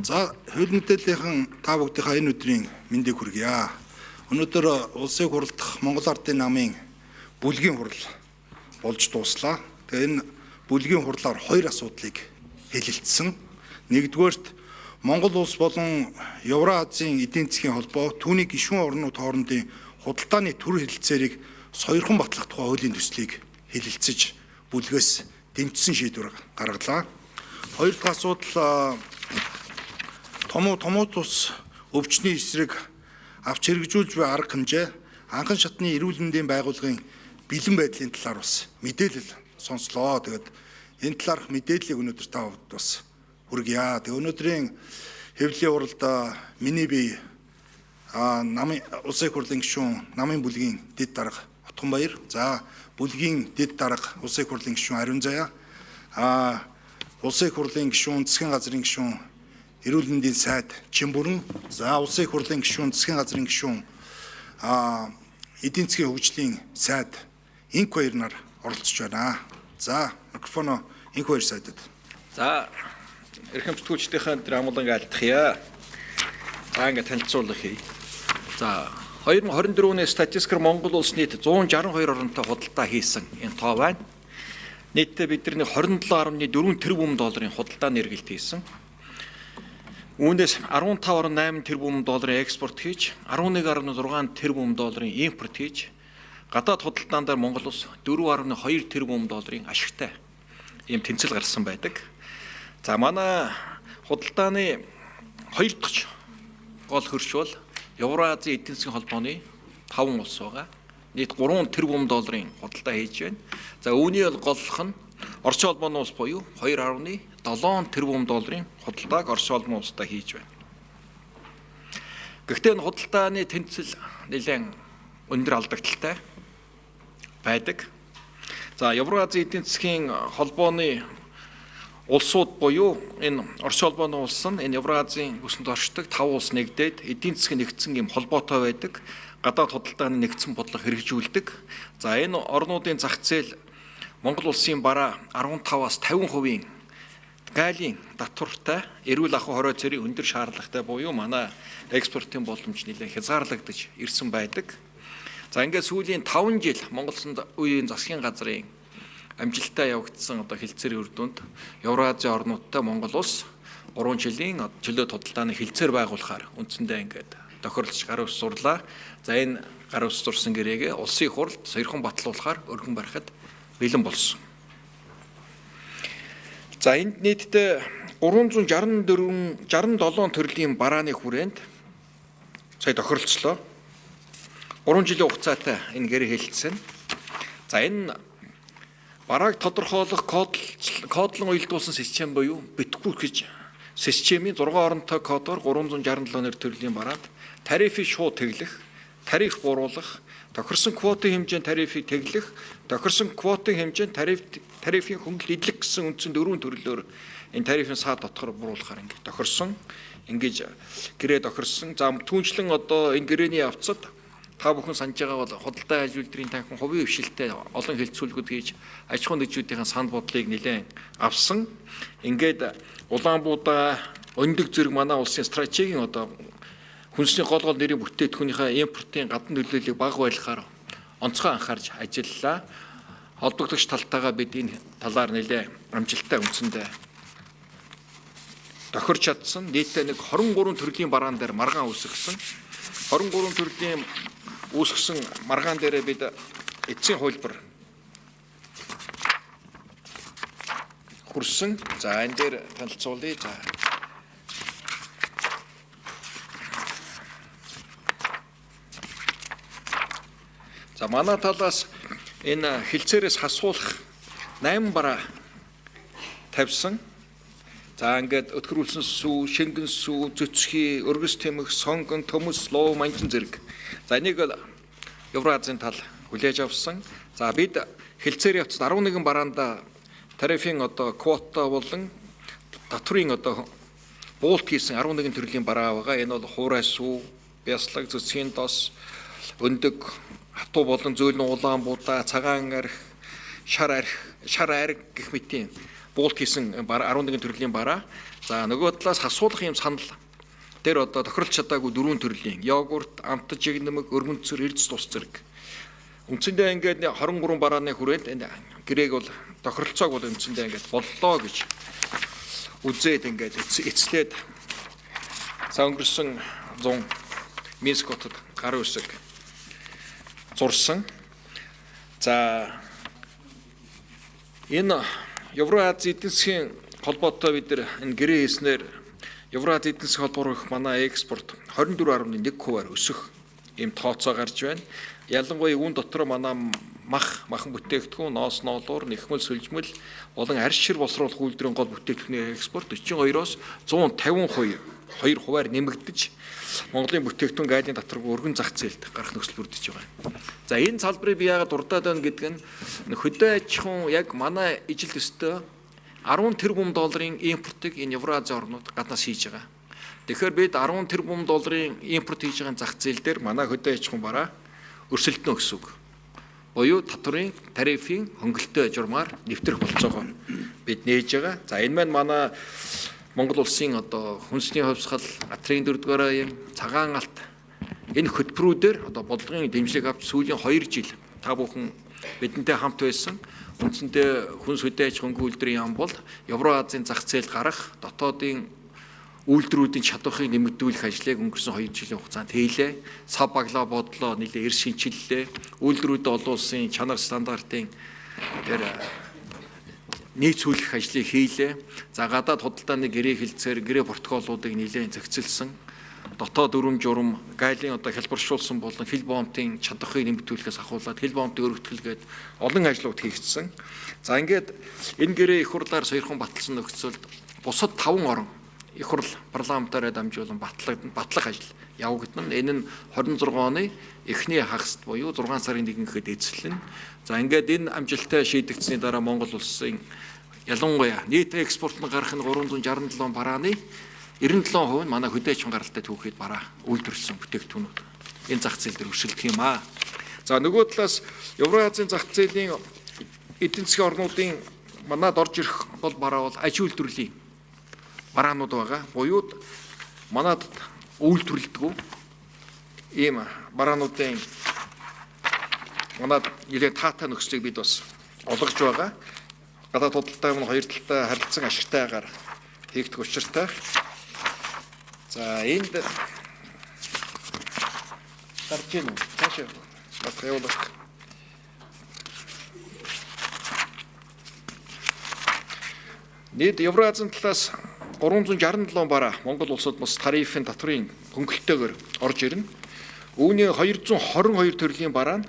За хууль мэдээллийн та бүгдийнхээ энэ өдрийн мэндийг хүргье. Өнөөдөр улсын хурлд Монгол Ардын намын бүлгийн хурал болж дууслаа. Тэгээ энэ бүлгийн хурлаар хоёр асуудлыг хэлэлцсэн. Нэгдүгээрт Монгол улс болон Евразийн эдийн засгийн холбоо түүний гишүүн орнууд хоорондын худалдааны төр хэлэлцээрийг сойрхон батлах тухай хуулийн төслийг хэлэлцэж бүлгээс дэмжсэн шийдвэр гаргалаа. Хоёр дахь асуудал томуу тус өвчний эсрэг авч хэрэгжүүлж буй арга хэмжээ анхан шатны эрүүл мэндийн байгууллагын бэлэн байдлын талаар бас мэдээлэл сонслоо. Тэгээд энэ талаарх мэдээллийг өнөөдөр та бүхэнд бас хүргье. Тэгээд өнөөдрийн хэвлэлийн уралд миний бие намын улсын хурлын гишүүн намын бүлгийн дэд дарга Отгонбаяр, за бүлгийн дэд дарга улсын хурлын гишүүн Ариун Заяа, улсын хурлын гишүүн засгийн газрын гишүүн эрүүл мэндийн сайд Чимбүрэн, за улсын хурлын гишүүн засгийн газрын гишүүн эдийн засгийн хөгжлийн сайд Инк баяр нар оролцож байна. За микрофоно Инк баяр сайдад. За эрхэм сэтгүүлчдийн амгалан айлтгая. За ингээд танилцуулах хий. За 2024 оны статистикээр Монгол улс нийт 162 оронтой худалдаа хийсэн энэ тоо байна. Нийтдээ бидний 27.4 тэрбум долларын худалдаа нэргэлт хийсэн. Үүнээс 15.8 тэрбум долларын экспорт хийж, 11.6 тэрбум долларын импорт хийж, гадаад худалдаан дээр Монгол улс 4.2 тэрбум долларын ашигтай ийм тэнцэл гарсан байдаг. За манай худалдааны хоёр дахь гол хөрш бол Евразийн эдийн засгийн холбооны 5 улс байгаа. Нийт 3 тэрбум долларын худалдаа хийж байна. За үүний голлох нь Орчин улбооны улс буюу 2.7 тэрбум долларын худалдааг Орчин улбооны улстай хийж байна. Гэхдээ энэ худалдааны тэнцэл нэлээд өндөр алдагдaltaй байдаг. За Евразийн эдийн засгийн холбооны улсууд буюу энэ Орчин улбооны улс нь энэ Евразийн бүсэнд оршдог 5 улс нэгдээд эдийн засгийн нэгдсэн юм холбоотой байдаг. Гадаад худалдааны нэгдсэн бодлого хэрэгжүүлдэг. За энэ орнуудын зах зээл Монгол улсын бараа 15-аас 50% гаалийн татвартай эрүүл ахуй хорой цэрийн өндөр шаардлагатай буюу манай экспортын боломж нэлээд хязгаарлагдаж ирсэн байдаг. За ингээд сүүлийн 5 жил Монгол үеийн засгийн газрын амжилттай явагдсан хэлцээрийн үр дүнд Евразийн орнуудтай Монгол улс 3 жилийн чөлөөт худалдааны хэлцээр байгуулахаар үндсэндээ ингээд тохиолдож гар усурлаа. За энэ гар усурсан гэрээгээ улсын хурлд сойрхон батлуулахаар өргөн барихад бэлэн болсон. За энд нийтдээ 367 төрлийн барааны хүрээнд сая тохиролцлоо. 3 жилийн хугацаатай энэ гэрээ хэлэлцсэн. За энэ барааг тодорхойлох кодлон уялдуулсан систем буюу битгүүр гэж системийн 6 оронтой кодоор 367 төрлийн бараад тарифыг шууд тэглэх, тариф бууруулах, тохирсон квотын хэмжээнд тарифыг тэглэх, тохирсон квотын хэмжээнд тарифын хөнгөлөлт идлэх гэсэн үндсэн 4 төрлөөр энэ тарифын саад дотор бууруулахаар ингэ тохирсон, ингэж гэрээ тохирсон. За түүнчлэн одоо энэ гэрээний явцад та бүхэн санаж байгаа бол худалдаа аж үйлдвэрийн танхим хувийн хвшилтэй олон хэлцүүлгүүд хийж аж ахуйн нэгжүүдийн санал бодлыг нэлээд авсан. Ингээд Улаанбуудаа, Өндөг зэрэг манай улсын стратегийн одоо хүнсний гол нэрийн бүтээтгүүнийхээ импортын гадна нөлөөллийг бага байлгахаар онцгой анхаарч ажиллалаа. Холбогдогч талтайгаа бид энэ талаар нэлээд амжилттай үндсэндээ тохирч чадсан. Нийтдээ нэг 23 төрлийн бараан дээр маргаан үүсгэсэн. 23 төрлийн үүсгэсэн маргаан дээрээ бид эцсийн хувилбар хүрсэн. За энэ дээр танилцуулъя. За манай талаас энэ хэлцээрээс хасуулах 8 бараа тавьсан. За ингээд өтгөрүүлсэн сүү, шингэн сүү, зүцхий, өргөс тэмэх, сонгон, төмөс, луу, манжин зэрэг. За энийг Евразийн тал хүлээж авсан. За бид хэлцээр явцад 11 бараанда тарифын одоо квота болон татврын одоо буулт хийсэн 11 төрлийн бараа байгаа. Энэ бол хуурай сүү, бяслаг, зүцхийн дос, өндөг, хатуу болон зөөлөн Улаанбуудаа, цагаан арх, шар арх гэх мэтийн буулт хийсэн 11 төрлийн бараа. За нөгөө талаас хасуулах юм санал дээр одоо тохиролж чадаагүй 4 төрлийн йогурт, амтж жигнэмэг, өргөнцөр, эрдэс тус зэрэг. Үндсэндээ ингээд 23 барааны хүрээнд энэ гэрээг бол тохиролцоог бол үндсэндээ ингээд боллоо гэж үзээд ингээд эцлээд өнгөрсөн 100 Минск хотод гарын үсэг зурсан. За энэ Евразийн эдийн засгийн холбоотой бид нар энэ гэрээ хийснээр Евразийн эдийн засгийн холбоо руу манай экспорт 24.1%-аар өсөх ийм тооцоо гарч байна. Ялангуяа үүн дотор манай махан бүтээгдэхүүн, ноос ноолуур, нэхмэл сүлжмэл болон арьс шир боловсруулах үйлдвэрийн гол бүтээгдэхүүний экспорт 42-оос 150% нэмэгдэж Монголын бүтээгдэхүүн гайлын татваргүй өргөн зах зээлд гарах нөхцөл бүрдэж байгаа. За энэ салбарыг би яагаад дурдаад байна гэдэг нь хөдөө аж ахуйн яг манай ижил төстэй 10 тэрбум долларын импортыг энэ Евразийн орнууд гаднаас хийж байгаа. Тэгэхээр бид 10 тэрбум долларын импорт хийж байгаа зах зээл дээр манай хөдөө аж ахуйн бараа өрсөлдөнө гэсэн үг. Буюу татварын тарифын хөнгөлөлтөө журмаар нэвтрэх болцоогоо бид нээж байгаа. За энэ маань манай Монгол улсын одоо хүнсний хувьсгал, атрийн 4-р аян, цагаан алт энэ хөтөлбөрүүдээр одоо бодлогын дэмжлэг авч сүүлийн 2 жил та бүхэн бидэнтэй хамт байсан. Үндсэндээ хүнс хөдөө аж ахуйн үйлдвэрийн яам бол Евразийн зах зээлд гарах дотоодын үйлдвэрүүдийн чадварыг нэмэгдүүлэх ажлыг өнгөрсөн 2 жилийн хугацаанд хийлээ. Сав баглаа бодлоо нэлээд эрс шинчиллээ. Үйлдвэрүүд олон улсын чанар стандартын дээр нийцүүлэх ажлыг хийлээ. За гадаад худалдааны гэрээ хэлцээр гэрээ протоколуудыг нэлээд зохицолсон. Дотоод өрөм журам гайлын одоо хэлбэршүүлсэн болон хил боомтын чадварыг нэмэгдүүлэхээс ахуулаад хил боомтын өргөтгөлгээд олон ажлууд хийгдсэн. За ингээд энэ гэрээ их хурлаар саяхан баталсан нөхцөлд бусад 5 орн их хурл парламентаараа дамжуулан батлах ажил явагдана. Энэ нь 26 оны эхний хагаст буюу 6 сарын 1-нд эзэслэнэ. За ингээд энэ амжилттай шийдэгдсэний дараа Монгол улсын ялангуяа нийт экспорт нь гарах нь 367 барааны 97% нь манай хөдөө аж ахуйн гаралтай түүхэд бараа үйлдвэрлэсэн бүтээгдэхүүнүүд энэ зах зээл дээр өршөлдөх юм аа. За нөгөө талаас Евразийн зах зээлийн эдийн засгийн орнуудын манад орж ирэх бол бараа бол аж үйлдвэрлэлийн бараанууд байгаа. Буюу манад үйлдвэрлэдэг ийм бараануудын манад нэлээд таатай нөхцөлийг бид бас олгож байгаа. Гадаад худалдаа нь 2 талтай харилцан ашигтайгаар хийгдэх учиртай. За энд гарч ийн үү? Цаашаа явуулах. Нийт Евразийн талаас 367 бараа Монгол улсад бас тарифын татварын хөнгөлөлтөөр орж ирнэ. Үүний 222 төрлийн бараа нь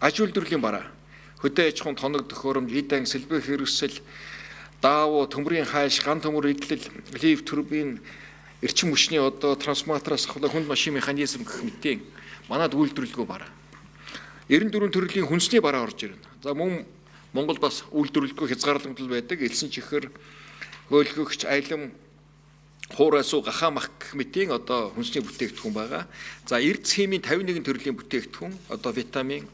аж үйлдвэрлэлийн бараа. Хөдөө аж ахуйн тоног төхөөрөмж, эд анги, сэлбэг хэрэгсэл, даавуу, төмрийн хайш, ган төмөр эдлэл, лив турбин, эрчим хүчний одоо трансформатороос ахвал хүнд машин механизм гэх мэтийн манад үйлдвэрлэгүй бараа. 94 төрлийн хүнсний бараа орж ирнэ. За мөн Монголд бас үйлдвэрлэхгүй хязгаарлагдал байдаг. Элсэн чихэр, хөөлгөгч, аялам, хуурайсуу, гахаа мах гэх мэтийн одоо хүнсний бүтээгдэхүүн байгаа. За эрдэс химийн 51 төрлийн бүтээгдэхүүн, одоо витамин,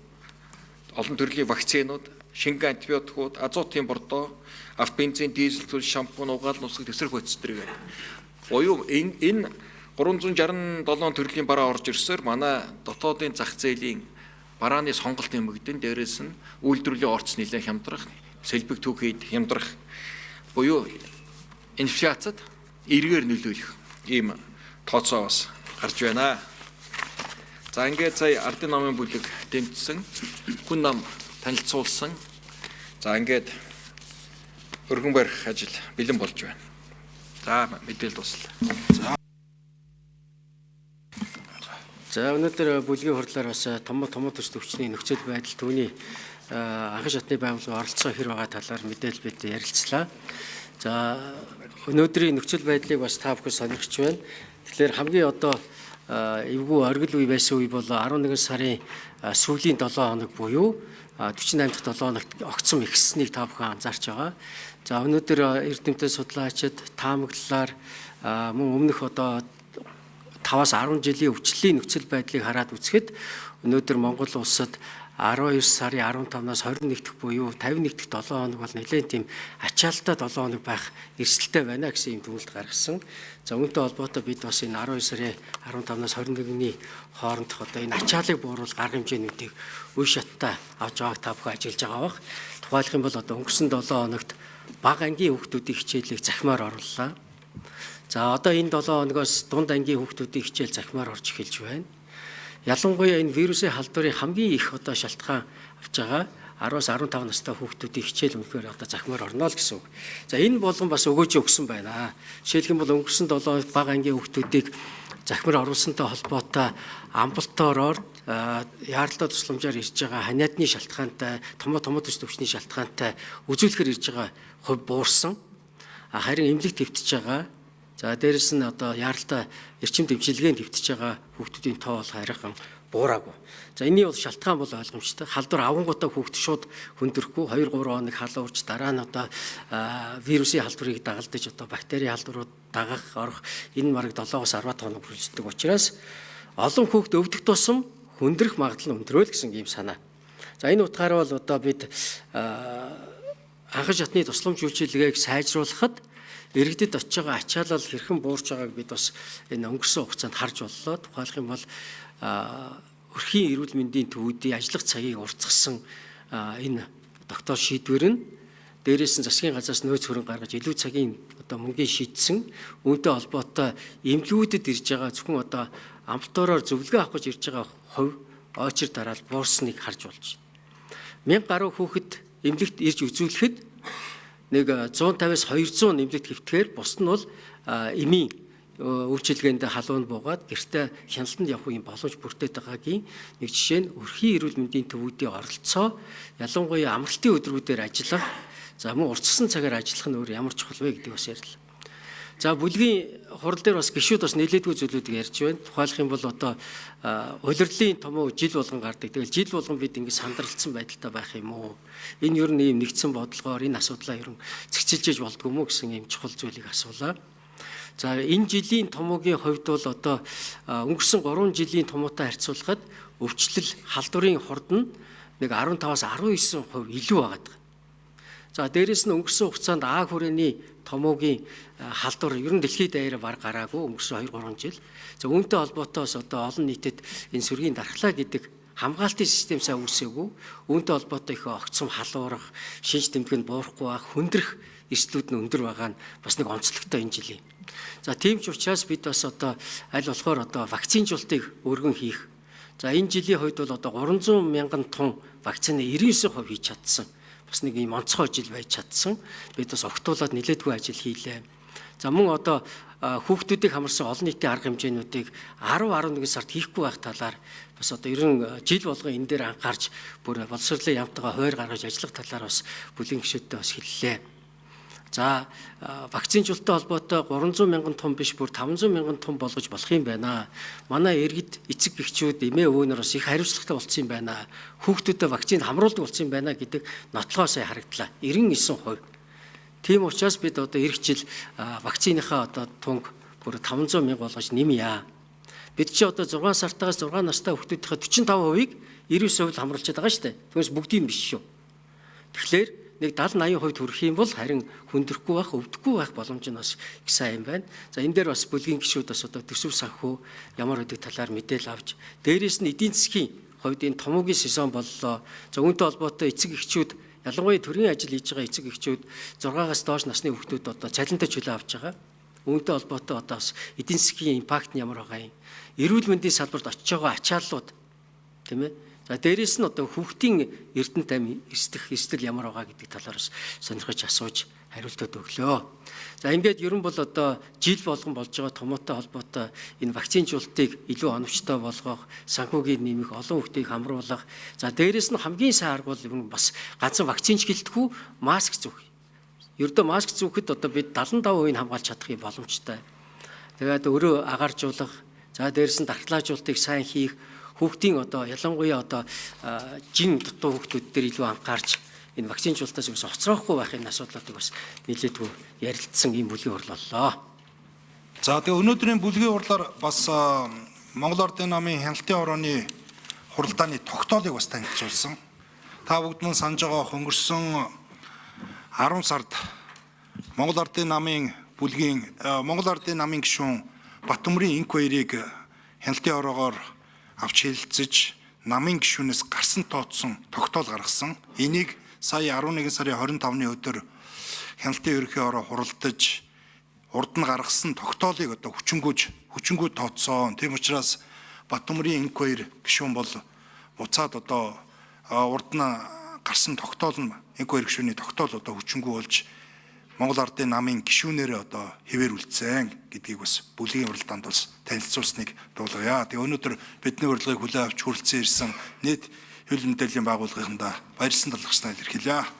олон төрлийн вакцинууд, шингэн антибиотикууд, азотын бордоо, авто бензин, дизель цус, шампунь, угаал нусаг тесрэх хөтөлбөрийг. Буюу энэ 367 төрлийн бараа орж ирсээр манай дотоодын зах зээлийн барааны сонголт нэмэгдэн, дээрээс нь үйлдвэрлэлийн орц нэлээд хямдрах, сэлбэг түүхийд хямдрах буюу инфляцид эргээр нөлөөлөх ийм тооцоо бас гарч байна. За ингээд сая ардын намын бүлэг дэмжсэн, хүн нам танилцуулсан. За ингээд өргөн барих ажил бэлэн болж байна. За мэдээлэл дуслаа. За өнөөдөр бүлгийн хурлаар бас томоо төс төвчний нөхцөл байдал түүний анхан шатны байгууллагын оролцоо хэр байгаа талаар мэдээлэл бид ярилцлаа. За өнөөдрийн нөхцөл байдлыг бас та бүхэн сонирхч байна. Тэгэхээр хамгийн одоо эвгүй оргил үе байсан үе бол 11 сарын сүүлийн 7 хоног буюу 48 дахь 7 хоногт огцом ихссэнийг та бүхэн анзаарч байгаа. За өнөөдөр эрдэмтэд судлаачид таамаглалаар мөн өмнөх одоо 5-10 жилийн өвчлөлийн нөхцөл байдлыг хараад үзэхэд өнөөдөр Монгол улсад 12 сарын 15-наас 21 дэх буюу 51 дэх 7 хоног бол нэлээд тийм ачаалтаа 7 хоног байх эрсдэлтэй байна гэсэн юм дүгнэлт гаргасан. За үүнтэй холбоотой бид бас энэ 12 сарын 15-наас 21-ний хоорондох одоо энэ ачаалыг бууруулах арга хэмжээнүүдийг үе шаттай авч байгааг та бүхэн ажиллаж байгаа бах. Тухайлах юм бол одоо өнгөрсөн 7 хоногт бага ангийн хүүхдүүдийн хичээлийг захимаар орууллаа. За одоо энэ 7 хоногоос дунд ангийн хүүхдүүдийн хичээл захимаар орж эхэлж байна. Ялангуяа энэ вирусын халдварын хамгийн их одоо шалтгаан авч байгаа 10-аас 15 настай хүүхдүүдийн хичээл үнэхээр одоо захимаар орно л гэсэн үг. За энэ болгон бас өгөөж өгсөн байна. Жишээлх юм бол өнгөрсөн 7 хоногт бага ангийн хүүхдүүдийг захимаар оруулсантай холбоотой амбулатороор яаралтай тусламжаар ирж байгаа ханиадны шалтгаантай, томооч төвчний шалтгаантай үзүүлэхээр ирж байгаа хувь буурсан. Харин эмнэлэг твтэж байгаа. За дээрэс нь одоо яаралтай эрчим дэмжлэгэнд твтэж байгаа хүүхдүүдийн тоо бол харин буураагүй. За энэний бол шалтгаан бол ойлгомжтой. Халдвар авангуудаа хүүхд шууд хүндрэхгүй 2-3 хоног халуурч дараа нь одоо вирусын халдварыг дагалдаж одоо бактерийн халдварууд дагах орох энэ мараг 7-оос 10 хоног хүрэлцдэг учраас олон хүүхд өвдөх тусам хүндрэх магадлал нь өндрөөл гэсэн ийм санаа. За энэ утгаараа бол одоо бид анхан шатны тусламж үйлчилгээг сайжруулахад иргэдэд очиж байгаа ачаалал хэрхэн буурч байгааг бид бас энэ өнгөрсөн хугацаанд харж боллоо. Тухайлх юм бол өрхийн эрүүл мэндийн төвүүдийн ажиллах цагийг уртсгасан энэ доктор шийдвэр нь дээрээс нь засгийн газраас нөөц хөрөнгө гаргаж илүү цагийн одоо мөнгөний шийдсэн үүнтэй холбоотой эмнэлгүүдэд ирж байгаа зөвхөн одоо амбулатороор зөвлөгөө авах гэж ирж байгаа хувь очир дараал буурсныг харж болж байна. 1000 гаруй хүүхэд эмнэлэгт ирж үзүүлэхэд нэг 150-аас 200 нэмлэгт хэвтгэхээр бус нь бол эмийн үйлчилгээнд халуун буугаад гэртээ хяналтанд явах юм боломж бүрдээд байгаагийн нэг жишээ нь өрхийн эрүүл мэндийн төвүүдийн оролцоо ялангуяа амралтын өдрүүдээр ажиллах за мөн уртсгсан цагаар ажиллах нь өөр ямар чухал вэ гэдэг бас ярьлаа. За бүлгийн хурал дээр бас гишүүд бас нэлээдгүй зүйлүүдийг ярьж байна. Тухайлх юм бол одоо улирлын томоо жил болгон гардаг. Тэгэл жил болгон бид ингэ сандралцсан байдалтай байх юм уу? Энэ ер нь ийм нэгдсэн бодлогоор энэ асуудлаа ер нь зэгцэлжээж болдгоо мó гэсэн ийм чухал зүйлийг асуулаа. За энэ жилийн томоогийн хувьд бол одоо өнгөрсөн 3 жилийн томоотой харьцуулахад өвчлөл халдварын хурд нь нэг 15-аас 19% илүү байгаад байна. За дээрэс нь өнгөрсөн хугацаанд А хүрээний томоогийн халдвар ер нь дэлхийд даяар баг гараагүй өнгөрсөн 2-3 жил. За үүнтэй холбоотойос одоо олон нийтэд энэ сүргийн дархлаа гэдэг хамгаалтын систем сайн үүсээгүй. Үүнтэй холбоотой их огцом халуурах, шинж тэмдэг нь буурахгүй байх, хүндрэх эрсдлүүд нь өндөр байгаа нь бас нэг онцлогтой энэ жилийн. За тийм ч учраас бид бас одоо аль болохоор одоо вакцинжуулалтыг өргөн хийх. За энэ жилийн хувьд бол одоо 300 мянган тонн вакцины 99% хийж чадсан. Бас нэг юм онцгой жил байж чадсан. Бид бас огтуулаад нэлээдгүй ажил хийлээ. За мөн одоо хүүхдүүдийг хамарсан олон нийтийн арга хэмжээнүүдийг 10-11 сард хийхгүй байх талаар бас одоо ерөн жил болгон энэ дээр анхаарч бүр боловсролын яамтайгаа хойр гаргаж ажиллах талаар бас бүлээн гишүүдтэй бас хэллээ. За вакцинжуулалттай холбоотой 300 мянган тонн биш бүр 500 мянган тонн болгож болох юм байна. Манай иргэд эцэг эхчүүд эмээ өвгөнөр бас их хариуцлагатай болсон юм байна. Хүүхдүүдэд вакцинд хамруулдаг болсон юм байна гэдэг нотлогоо сая харагдлаа. 99%. Тийм учраас бид одоо эх жил вакциныхаа одоо тунг бүр 500 мянга болгож нэмье. Бид чи одоо 6 сартаас 6 настай хүүхдүүдийнхээ 45%-ийг 99% хамруулчихад байгаа шүү дээ. Түүнээс бүгдийг биш шүү. Тэгэхээр нэг 70-80% хүрэх юм бол харин хүндрэхгүй байх, өвдөхгүй байх боломж нь бас их сайн юм байна. За энэ дээр бас бүлгийн гишүүд бас одоо төсөв санхүү ямар гэдэг талаар мэдээлэл авч, дээрээс нь эдийн засгийн хувьд энэ томоогийн сезон боллоо. За үүнтэй холбоотой эцэг эхчүүд ялангуяа төрийн ажил хийж байгаа эцэг эхчүүд 6-аас доош насны хүүхдүүд одоо цалинтай чөлөө авч байгаа. Үүнтэй холбоотой одоо бас эдийн засгийн импакт нь ямар байгаа юм? Эрүүл мэндийн салбарт очиж байгаа ачааллууд тийм ээ. За дээрээс нь одоо хүүхдийн эрдэнэт амь эрсдэл ямар байгаа гэдэг талаараас сонирхож асууж хариултууд өглөө. За ингээд ерөн бол одоо жил болгон болж байгаа томоотой холбоотой энэ вакцинжуулалтыг илүү оновчтой болгох, санхүүгийн нэмэх, олон хүүхдийг хамруулах. За дээрээс нь хамгийн сайн арга бол бас ганцхан вакцинч гэлтгүй маск зүүх. Ердөө маск зүүхэд одоо бид 75% хамгаалж чадах юм боломжтой. Тэгээд өрөө агааржуулах, за дээрээс нь дархлаажуулалтыг сайн хийх, хүүхдийн одоо ялангуяа одоо жин дутуу хүүхдүүд дээр илүү анхаарч энэ вакцинжуулалтаас юус хоцроохгүй байхын асуудлуудыг бас нэлээдгүй ярилцсан ийм бүлгийн хурал боллоо. За тэгээ өнөөдрийн бүлгийн хурлаар бас Монгол Ордын намын хяналтын орооны хуралдааны тогтоолыг бас танилцуулсан. Та бүгд нь санаж байгаа өнгөрсөн 10 сард Монгол Ардын намын бүлгийн Монгол Ардын намын гишүүн Батбөмбөрийн инк баярыг хяналтын ороогоор авч хэлэлцэж намын гишүүнээс гарсан тооцсон тогтоол гаргасан. Энийг сая 11 сарын 25-ны өдөр хяналтын ерөнхий ороо хуралдаж урд нь гаргасан тогтоолыг одоо хүчингү тооцсон. Тийм учраас Батбөмбөрийн инк баяр гишүүн бол буцаад одоо урд нь гарсан тогтоол нь инк баяр гишүүний тогтоол одоо хүчингү болж Монгол Ардын намын гишүүнээрээ одоо хэвээр үлдсэн гэдгийг бас бүлгийн уралдаанд бас танилцуулсныг дуулгая. Тэгээ өнөөдөр бидний урилгыг хүлээн авч хүрэлцэн ирсэн нийт хөл мэдээллийн байгууллагынхаа баярлсан талархснаа илэрхийлье.